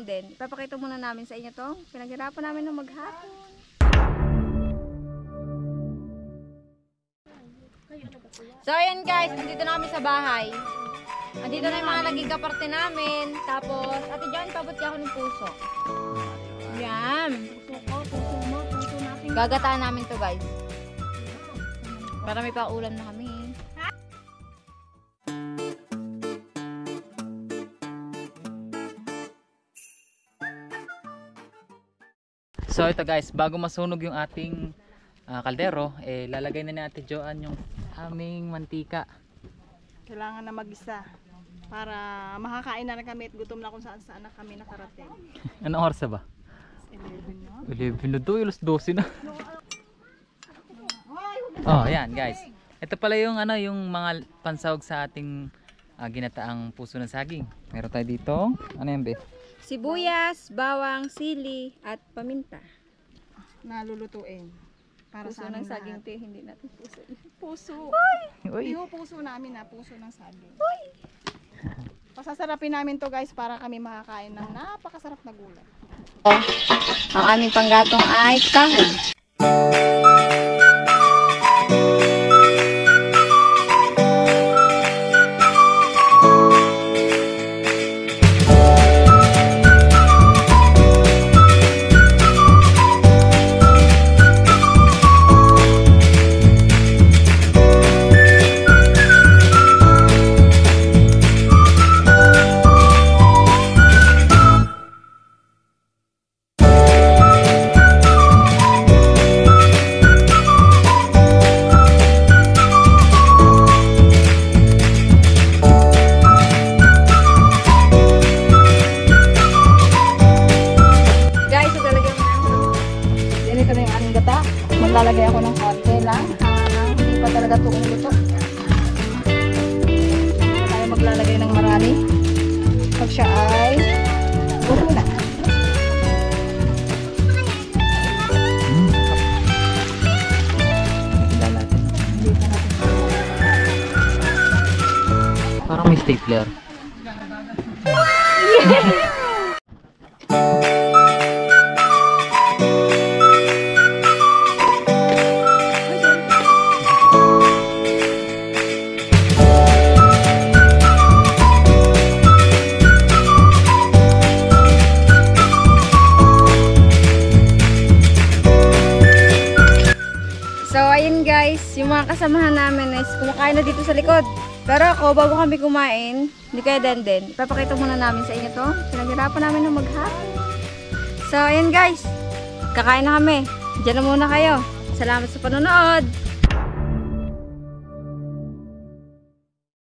Then, ipapakita muna namin sa inyo to. Pinaghirapan namin ng maghapon. So, ayan guys, nandito na kami sa bahay. Andito na yung mga naging kaparte namin. Tapos, Ate John, pabot ka ako ng puso. Yan. Puso natin. Gagataan namin to guys. Para may paulam na kami. So ito guys, bago masunog yung ating kaldero, lalagay na ni Ate Joanne yung aming mantika. Kailangan na mag-isa para makakain na kami at gutom na kung saan saan na kami nakarating. Anong oras ba? 11 na. 11 na doon, ilas 12 na. Oh, ayan guys. Ito pala yung yung mga pansahog sa ating ginataang puso ng saging. Meron tayo dito. Ano yan, be? Sibuyas, bawang, sili, at paminta. Nalulutuin. Para Puso sa ng lahat. saging te, hindi natin puso. Puso. Uy. Hindi ko puso namin na puso ng saging. Uy. Pasasarapin namin to guys para kami makakain ng napakasarap na gulay. Ang aming panggatong ay kahoy. Maglalagay ako ng konti lang. Hindi pa talaga tuong luto. Tayo maglalagay ng marami. Pag siya ay luto na. Parang may stapler. So, ayun guys, yung mga kasamahan namin is kumakain na dito sa likod. Pero ako, bago kami kumain, hindi kaya din, ipapakita muna namin sa inyo to. Pinaghirapan namin ng maghapon. So, ayun guys, kakain na kami. Diyan na muna kayo. Salamat sa panonood.